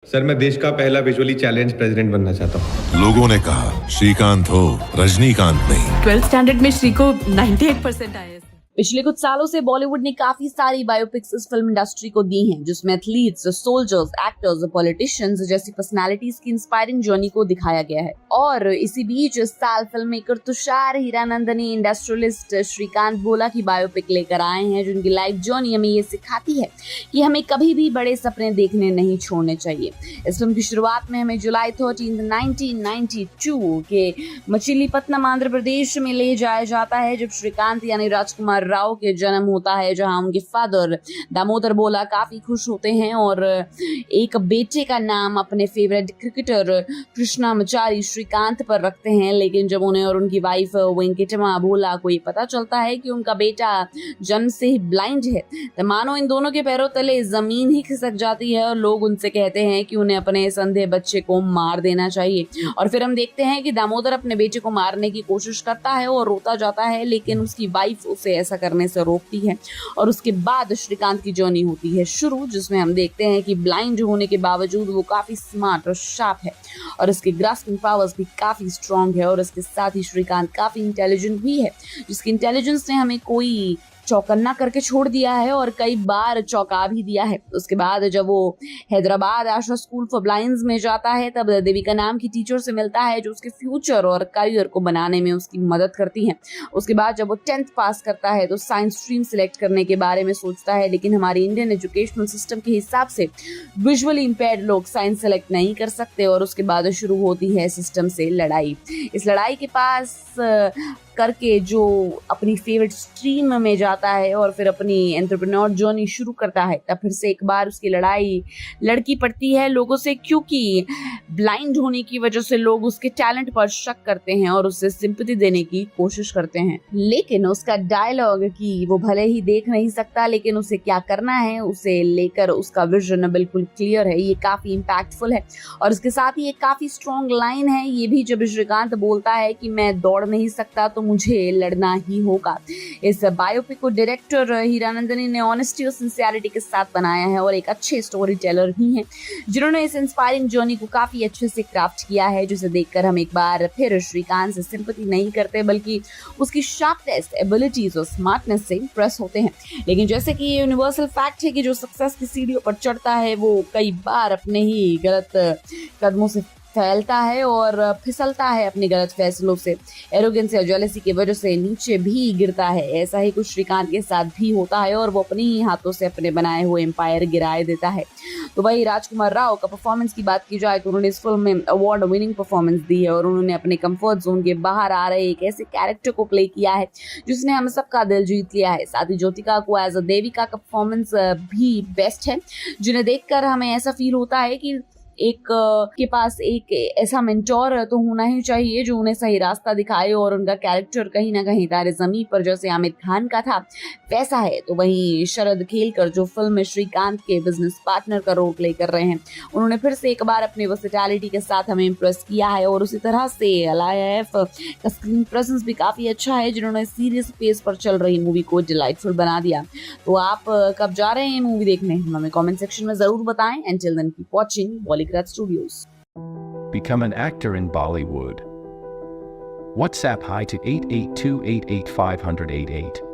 Sir मैं देश का पहला विजुअली चैलेंज प्रेसिडेंट बनना चाहता हूँ। लोगों ने कहा श्रीकांत हो, रजनीकांत नहीं। 12th स्टैंडर्ड में श्री को 98% आए। पिछले कुछ सालों से बॉलीवुड ने काफी सारी बायोपिक्स इस फिल्म इंडस्ट्री को दी हैं, जिसमें एथलीट्स, सोल्जर्स, एक्टर्स, पॉलिटिशियंस जैसी पर्सनालिटीज की इंस्पायरिंग जर्नी को दिखाया गया है। और इसी बीच इस साल film maker Tushar Hiranandani industrialist Shrikant Bolla की बायोपिक लेकर आए हैं, जो उनकी लाइफ जर्नी हमें ये सिखाती है कि हमें कभी भी बड़े सपने देखने नहीं छोड़ने चाहिए। इस फिल्म की शुरुआत में हमें जुलाई 13, 1992 के मछलीपट्टनम आंध्र प्रदेश में ले जाया जाता है, जब श्रीकांत यानी राजकुमार राव के जन्म होता है, जहां उनके फादर दामोदर बोला काफी खुश होते हैं और एक बेटे का नाम अपने फेवरेट क्रिकेटर कृष्णामचारी श्रीकांत पर रखते हैं। लेकिन जब उन्हें और उनकी वाइफ वेंकटमा बोला को ये पता चलता है कि उनका बेटा जन्म से ही ब्लाइंड है, तो मानो इन दोनों के पैरों तले जमीन ही खिसक जाती है और लोग उनसे कहते हैं कि उन्हें अपने इस अंधे बच्चे को मार देना चाहिए। और फिर हम देखते हैं कि दामोदर अपने बेटे को मारने की कोशिश करता है और रोता जाता है, लेकिन उसकी वाइफ उसे ऐसा करने से रोकती है। और उसके बाद श्रीकांत की जर्नी होती है शुरू, जिसमें हम देखते हैं कि ब्लाइंड होने के बावजूद वो काफी स्मार्ट और शार्प है और उसके ग्रास्पिंग पावर्स भी काफी स्ट्रांग है। और इसके साथ ही श्रीकांत काफी इंटेलिजेंट भी है, जिसकी इंटेलिजेंस ने हमें कोई चौकन्ना करके छोड़ दिया है और कई बार चौंका भी दिया है। उसके बाद जब वो हैदराबाद आशा स्कूल फॉर ब्लाइंड्स में जाता है, तब देविका नाम की टीचर से मिलता है, जो उसके फ्यूचर और करियर को बनाने में उसकी मदद करती हैं। उसके बाद जब वो 10th पास करता है तो साइंस स्ट्रीम सिलेक्ट करने के बारे में सोचता है, लेकिन हमारी इंडियन एजुकेशनल सिस्टम के हिसाब से विजुअली इंपेयर्ड लोग साइंस सेलेक्ट नहीं कर सकते। और उसके बाद शुरू होती है सिस्टम से लड़ाई। इस लड़ाई के पास करके जो अपनी फेवरेट स्ट्रीम में जाता है और फिर अपनी एंटरप्रेन्योर जर्नी शुरू करता है, तब फिर से एक बार उसकी लड़ाई लड़की पड़ती है लोगों से, क्योंकि ब्लाइंड होने की वजह से लोग उसके टैलेंट पर शक करते हैं और उससे सिंपैथी देने की कोशिश करते हैं। लेकिन उसका डायलॉग कि वो भले ही देख नहीं सकता, लेकिन उसे क्या करना है उसे लेकर उसका विजन बिल्कुल क्लियर है, ये काफी इम्पैक्टफुल है। और इसके साथ ही एक काफी स्ट्रॉन्ग लाइन है ये भी, जब श्रीकांत बोलता है कि मैं दौड़ नहीं सकता तो मुझे लड़ना ही होगा। इस बायोपिक को डायरेक्टर हीरानंदानी ने ऑनेस्टी और सिंसियरिटी के साथ बनाया है और एक अच्छे स्टोरी टेलर भी हैं, जिन्होंने इस इंस्पायरिंग जर्नी को काफी अच्छे से क्राफ्ट किया है, जिसे देखकर हम एक बार फिर श्रीकांत से सिंपैथी नहीं करते, बल्कि उसकी शार्पनेस, एबिलिटीज और स्मार्टनेस से इंप्रेस होते हैं। लेकिन जैसे कि ये यूनिवर्सल फैक्ट है कि जो सक्सेस की सीढ़ियों पर चढ़ता है वो कई बार अपने ही गलत कदमों से फैलता है और फिसलता है अपने गलत फैसलों से, एरोगेंस या जेलसी की वजह से नीचे भी गिरता है। ऐसा ही कुछ श्रीकांत के साथ भी होता है और वो अपने ही हाथों से अपने बनाए हुए एम्पायर गिराए देता है। तो वही राजकुमार राव का परफॉर्मेंस की बात की जाए तो उन्होंने इस फिल्म में अवार्ड विनिंग परफॉर्मेंस दी है और उन्होंने अपने कंफर्ट जोन के बाहर आ रहे एक ऐसे कैरेक्टर को प्ले किया है जिसने हम सबका दिल जीत लिया है। साथ ही ज्योतिका को एज अ देविका का परफॉर्मेंस भी बेस्ट है, जिन्हें देखकर हमें ऐसा फील होता है कि एक के पास एक ऐसा मेंटोर तो होना ही चाहिए जो उन्हें सही रास्ता दिखाए और उनका कैरेक्टर कहीं ना कहीं तारे ज़मीन पर जैसे आमिर खान का था वैसा है। तो वहीं शरद खेलकर जो फिल्म में श्रीकांत के बिजनेस पार्टनर का रोल प्ले कर रहे हैं, उन्होंने फिर से एक बार अपनी वर्सेटैलिटी के साथ हमें इम्प्रेस किया है और उसी तरह से LIF का स्क्रीन प्रेजेंस भी काफ़ी अच्छा है, जिन्होंने सीरियस पेस पर चल रही मूवी को डिलाइटफुल बना दिया। तो आप कब जा रहे हैं मूवी देखने, हमें कमेंट सेक्शन में ज़रूर बताएं। Until then, keep watching Bollygrad Studios. Become an actor in Bollywood. WhatsApp hi to 88288 588.